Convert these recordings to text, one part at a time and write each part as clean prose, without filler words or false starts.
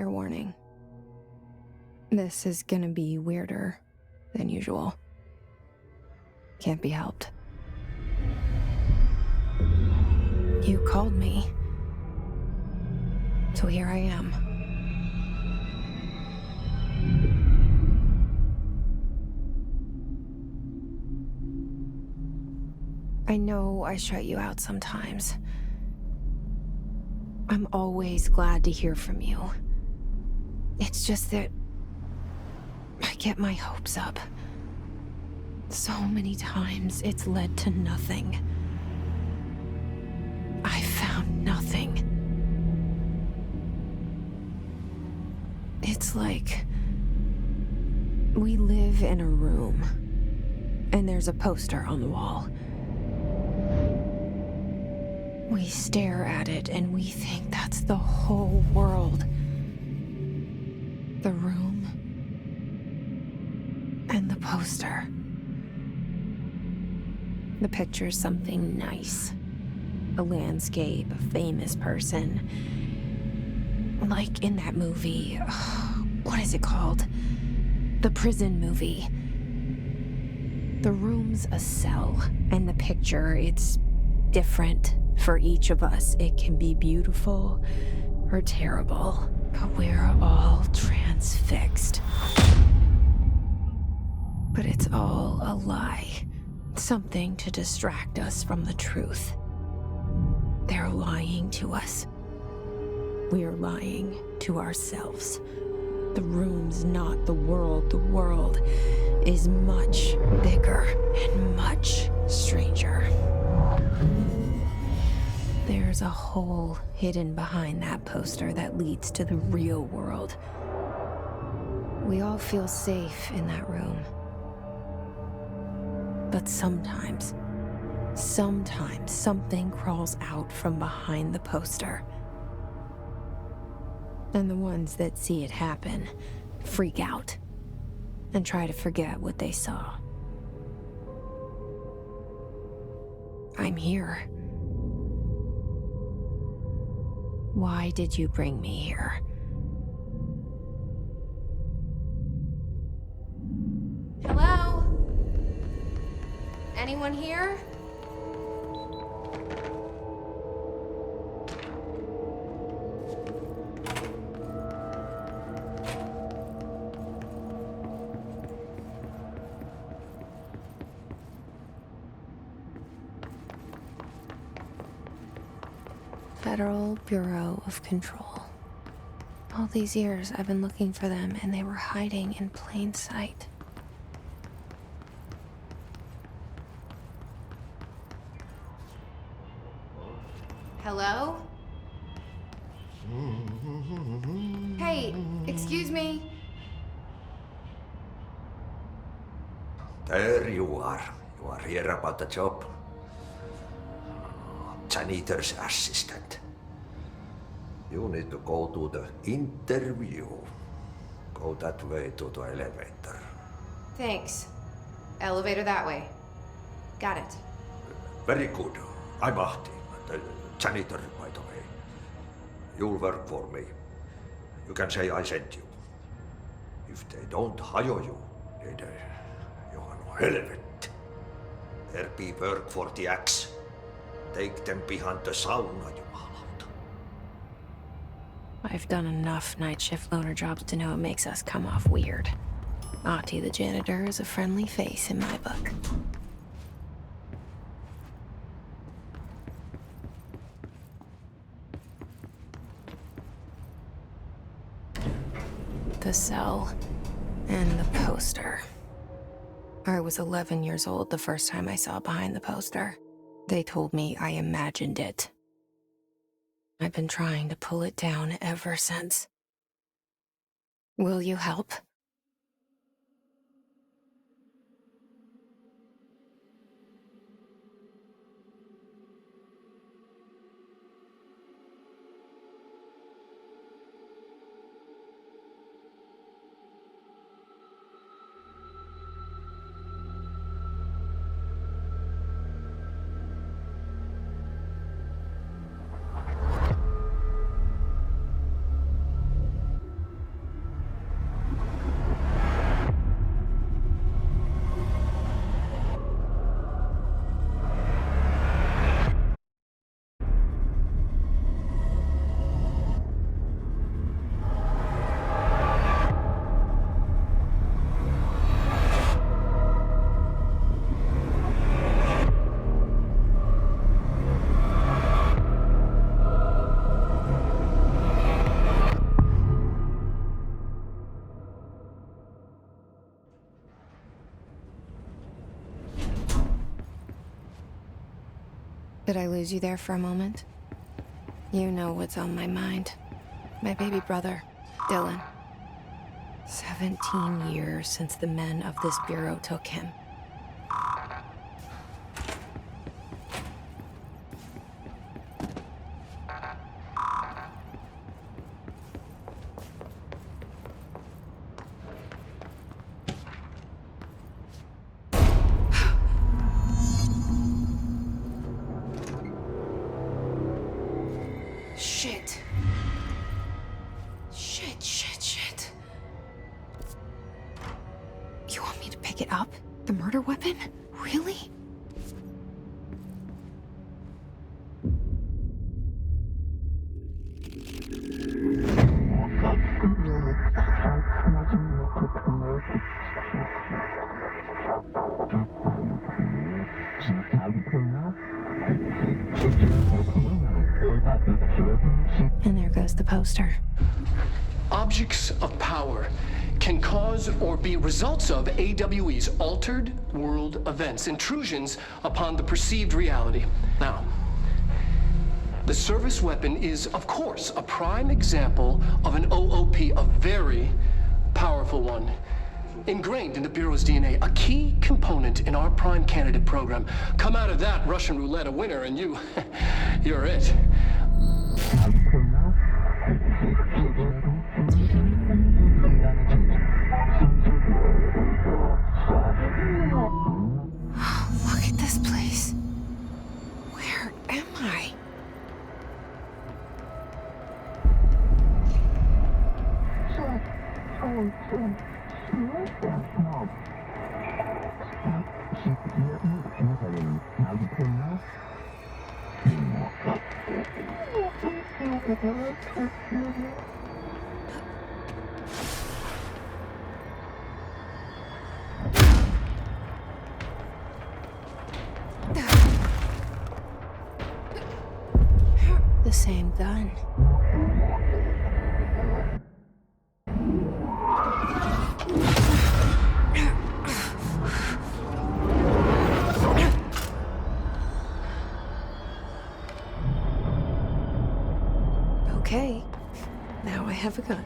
Fair warning. This is gonna be weirder than usual. Can't be helped. You called me. So here I am. I know I shut you out sometimes. I'm always glad to hear from you. It's just that I get my hopes up. So many times it's led to nothing. I found nothing. It's like we live in a room, and there's a poster on the wall. We stare at it and we think that's the whole world. The room and the poster. The picture's something nice. A landscape, a famous person. Like in that movie, what is it called? The prison movie. The room's a cell, and the picture, it's different for each of us. It can be beautiful or terrible, but we're all transfixed. But it's all a lie. Something to distract us from the truth. They're lying to us. We're lying to ourselves. The room's not the world. The world is much bigger and much stranger. There's a hole hidden behind that poster that leads to the real world. We all feel safe in that room. But sometimes something crawls out from behind the poster. And the ones that see it happen freak out and try to forget what they saw. I'm here. Why did you bring me here? Hello? Anyone here? Federal Bureau of Control. All these years I've been looking for them, and they were hiding in plain sight. Hello? Hey, excuse me? There you are. You are here about the job. Janitor's assistant. You need to go to the interview. Go that way to the elevator. Thanks. Elevator that way. Got it. Very good. I'm Ahti, the janitor, by the way. You'll work for me. You can say I sent you. If they don't hire you, then you are no helvet. There be work for the axe. Take them behind the sauna, jumalauta. I've done enough night shift loner jobs to know it makes us come off weird. Ahti the janitor is a friendly face in my book. The cell and the poster. I was 11 years old the first time I saw behind the poster. They told me I imagined it. I've been trying to pull it down ever since. Will you help? Did I lose you there for a moment? You know what's on my mind. My baby brother, Dylan. 17 years since the men of this bureau took him. Shit. Shit. You want me to pick it up? The murder weapon? Really? And there goes the poster. Objects of power can cause or be results of AWE's altered world events, intrusions upon the perceived reality. Now, the service weapon is, of course, a prime example of an OOP, a very powerful one. Ingrained in the Bureau's DNA, a key component in our prime candidate program. Come out of that Russian roulette a winner and you're it. Look at this place. Where am I? The same gun. Okay, now I have a gun.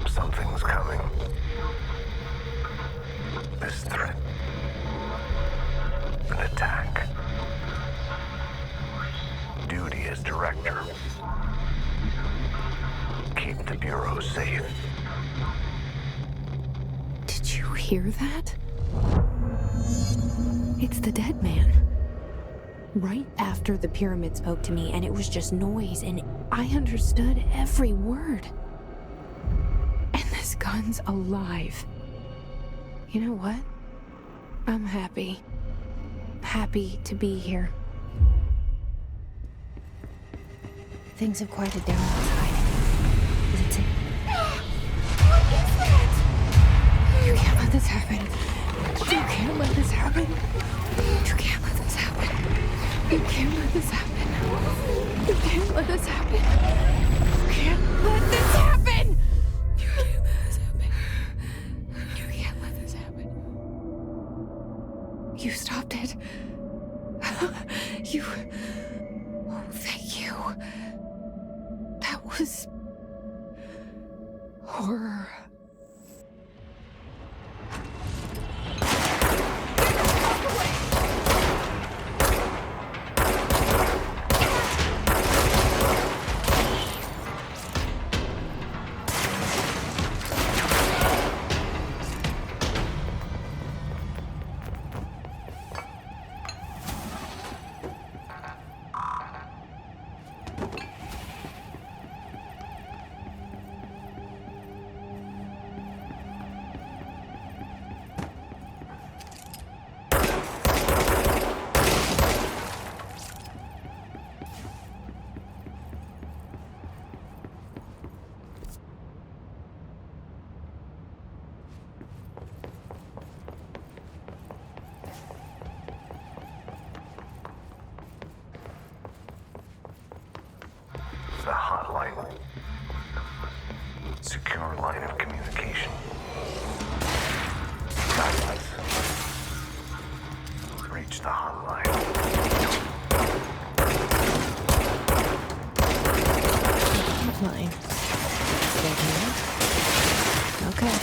Something's coming. This threat. An attack. Duty as director. Keep the Bureau safe. Did you hear that? It's the dead man. Right after the pyramid spoke to me, and it was just noise, and I understood every word. And this gun's alive. You know what? I'm happy. Happy to be here. Things have quieted down outside. Is it safe? What is that? You can't let this happen. You can't let this happen. You can't let this happen. You can't let this happen. You can't let this happen. was horror. The hotline. Secure line of communication. Guidance. Reach the hotline. Fine. Okay.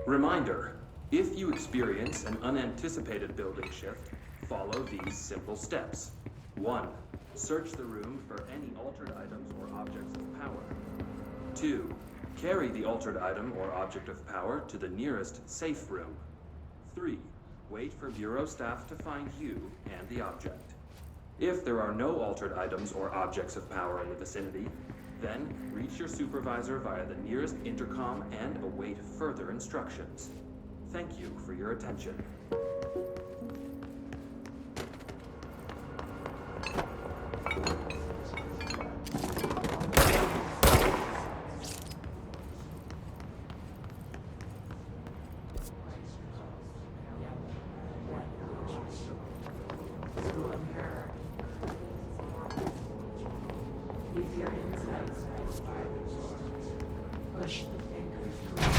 Reminder, if you experience an unanticipated building shift, follow these simple steps. 1. Search the room for any altered items or objects of power. 2. Carry the altered item or object of power to the nearest safe room. 3. Wait for Bureau staff to find you and the object. If there are no altered items or objects of power in the vicinity, then reach your supervisor via the nearest intercom and await further instructions. Thank you for your attention. Push the finger through.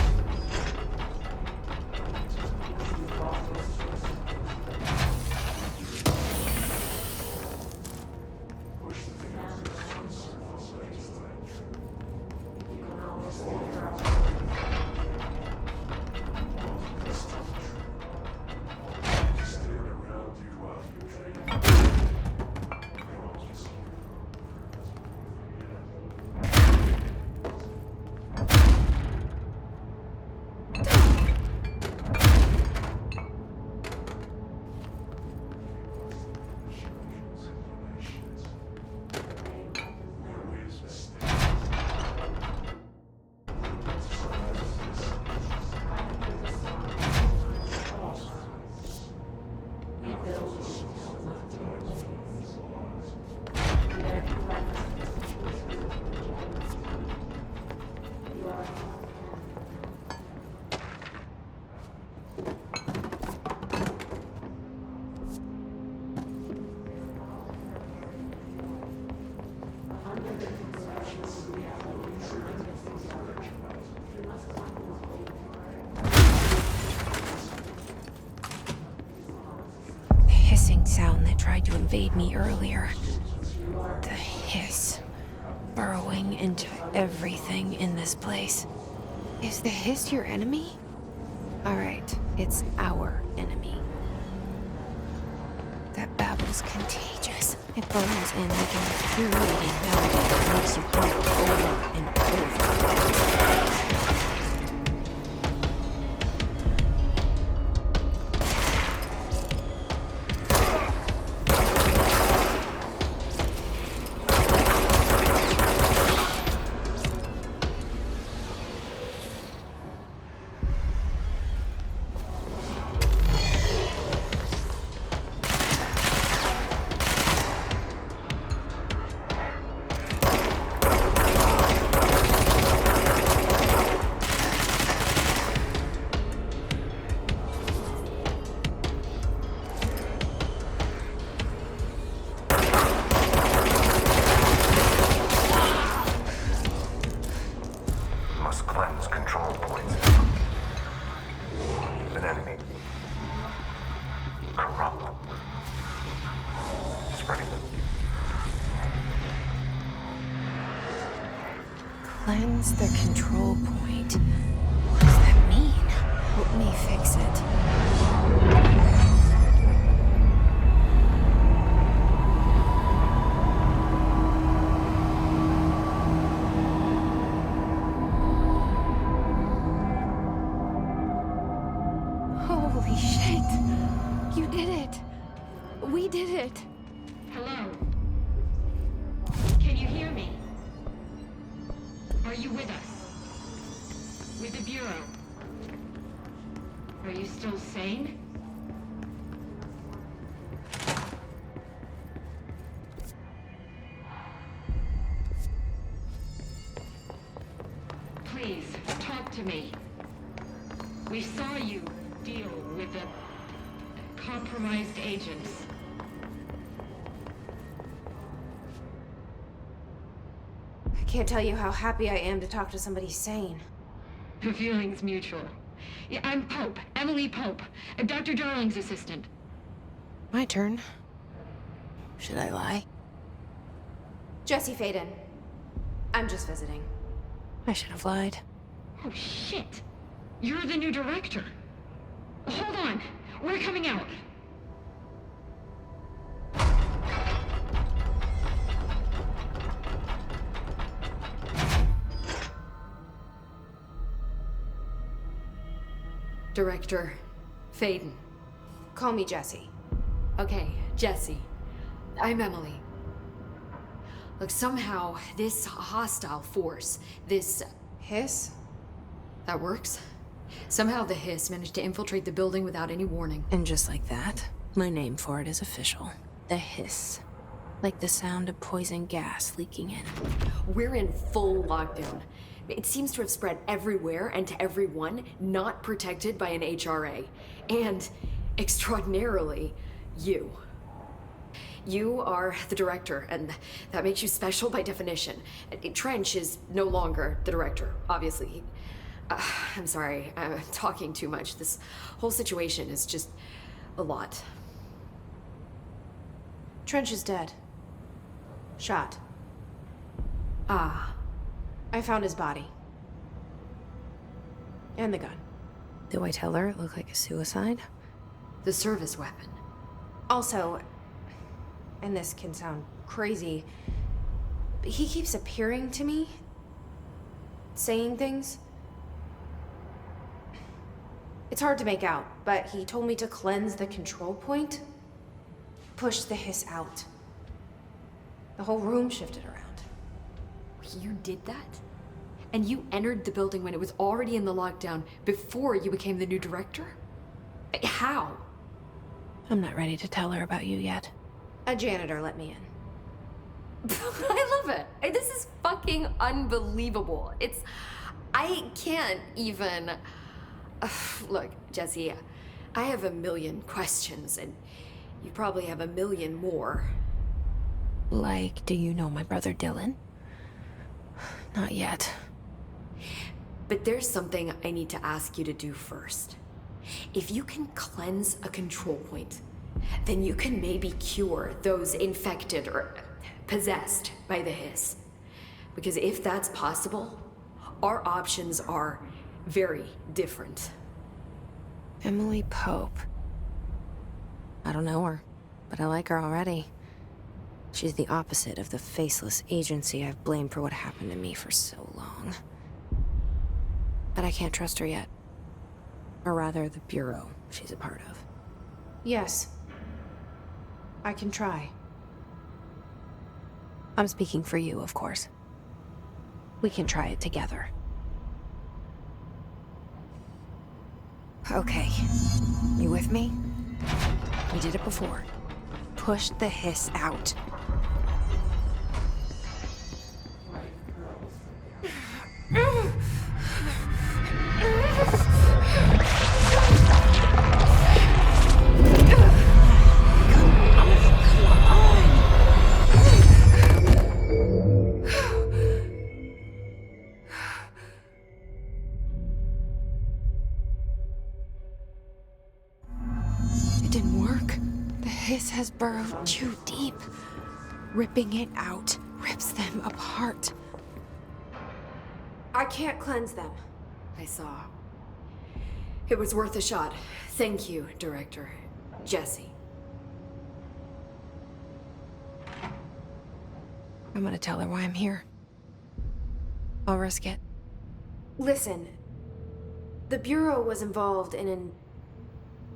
sound that tried to invade me earlier. The hiss. Burrowing into everything in this place. Is the hiss your enemy? Alright, it's our enemy. That babble's contagious. It burrows in like an infuriating melody that makes you hear over and over. Must cleanse control points. An enemy. Corrupt. Spreading them. Cleanse the control point. What does that mean? Help me fix it. Holy shit! You did it! We did it! Hello? Can you hear me? Are you with us? With the Bureau? Are you still sane? Please, talk to me. We saw you deal with the compromised agents. I can't tell you how happy I am to talk to somebody sane. The feeling's mutual. Yeah, I'm Pope, Emily Pope. I'm Dr. Darling's assistant. My turn. Should I lie? Jesse Faden. I'm just visiting. I should have lied. Oh, shit. You're the new director. Hold on. We're coming out. Director Faden. Call me Jesse. Okay, Jesse. I'm Emily. Look, somehow this hostile force, this... Hiss? that works? Somehow the hiss managed to infiltrate the building without any warning. And just like that, my name for it is official. The hiss. Like the sound of poison gas leaking in. We're in full lockdown. It seems to have spread everywhere and to everyone not protected by an HRA. And, extraordinarily, you. You are the director, and that makes you special by definition. Trench is no longer the director, obviously. I'm sorry, I'm talking too much. This whole situation is just a lot. Trench is dead. Shot. Ah. I found his body. And the gun. Do I tell her it looked like a suicide? The service weapon. Also, and this can sound crazy, but he keeps appearing to me, saying things. It's hard to make out, but he told me to cleanse the control point, push the hiss out. The whole room shifted around. You did that? And you entered the building when it was already in the lockdown before you became the new director? How? I'm not ready to tell her about you yet. A janitor let me in. I love it. This is fucking unbelievable. I can't even... Look, Jesse, I have a million questions, and you probably have a million more. Like, do you know my brother Dylan? Not yet. But there's something I need to ask you to do first. If you can cleanse a control point, then you can maybe cure those infected or possessed by the hiss. Because if that's possible, our options are very different. Emily Pope. I don't know her, but I like her already. She's the opposite of the faceless agency I've blamed for what happened to me for so long. But I can't trust her yet. Or rather, the Bureau she's a part of. Yes. I can try. I'm speaking for you, of course. We can try it together. Okay. You with me? We did it before. Push the hiss out. It didn't work. The hiss has burrowed too deep. Ripping it out rips them apart. I can't cleanse them. I saw. It was worth a shot. Thank you, Director. Jesse. I'm gonna tell her why I'm here. I'll risk it. Listen, the Bureau was involved in an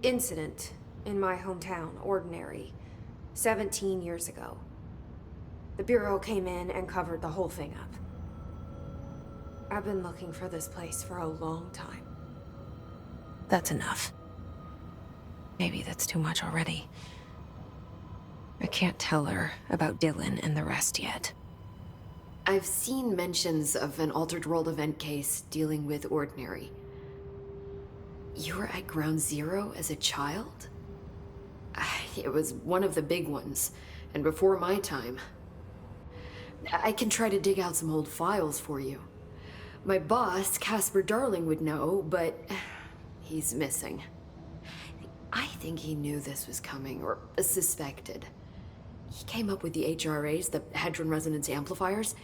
incident in my hometown, Ordinary, 17 years ago. The Bureau came in and covered the whole thing up. I've been looking for this place for a long time. That's enough. Maybe that's too much already. I can't tell her about Dylan and the rest yet. I've seen mentions of an Altered World event case dealing with Ordinary. You were at Ground Zero as a child? It was one of the big ones, and before my time. I can try to dig out some old files for you. My boss, Casper Darling, would know, but he's missing. I think he knew this was coming, or suspected. He came up with the HRAs, the Hadron Resonance Amplifiers.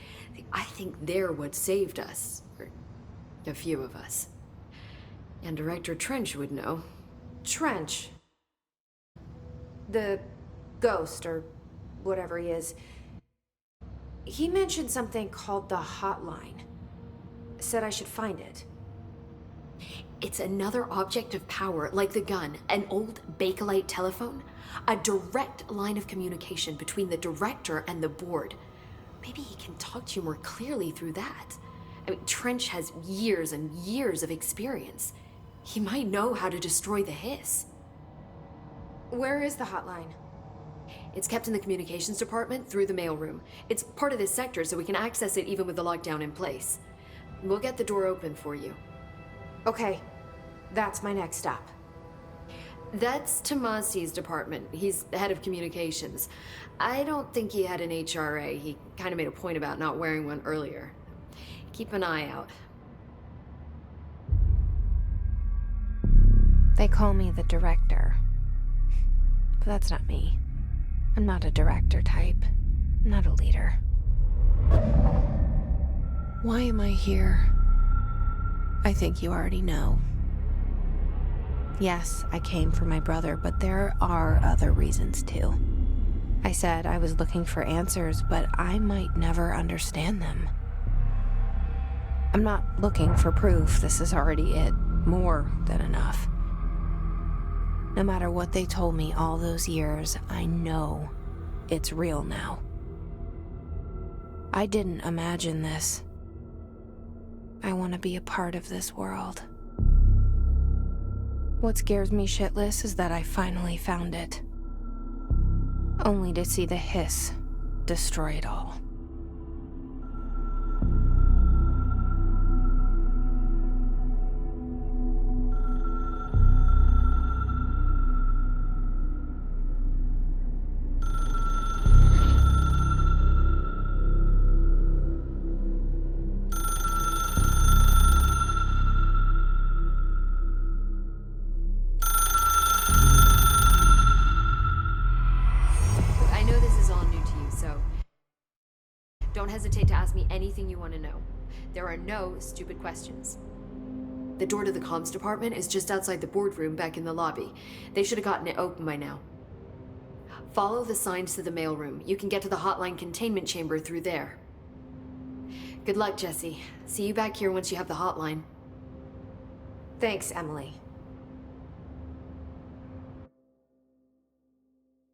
I think they're what saved us, or a few of us. And Director Trench would know. Trench? The ghost, or whatever he is. He mentioned something called the Hotline. Said I should find it. It's another object of power, like the gun, an old Bakelite telephone. A direct line of communication between the director and the board. Maybe he can talk to you more clearly through that. I mean, Trench has years and years of experience. He might know how to destroy the hiss. Where is the hotline? It's kept in the communications department through the mailroom. It's part of this sector, so we can access it even with the lockdown in place. We'll get the door open for you. Okay, that's my next stop. That's Tomasi's department. He's the head of communications. I don't think he had an HRA. He kind of made a point about not wearing one earlier. Keep an eye out. They call me the director. But that's not me. I'm not a director type. I'm not a leader. Why am I here? I think you already know. Yes, I came for my brother, but there are other reasons too. I said I was looking for answers, but I might never understand them. I'm not looking for proof. This is already it. More than enough. No matter what they told me all those years, I know it's real now. I didn't imagine this. I want to be a part of this world. What scares me shitless is that I finally found it. Only to see the hiss destroy it all. Don't hesitate to ask me anything you want to know. There are no stupid questions. The door to the comms department is just outside the boardroom back in the lobby. They should have gotten it open by now. Follow the signs to the mailroom. You can get to the hotline containment chamber through there. Good luck, Jesse. See you back here once you have the hotline. Thanks, Emily.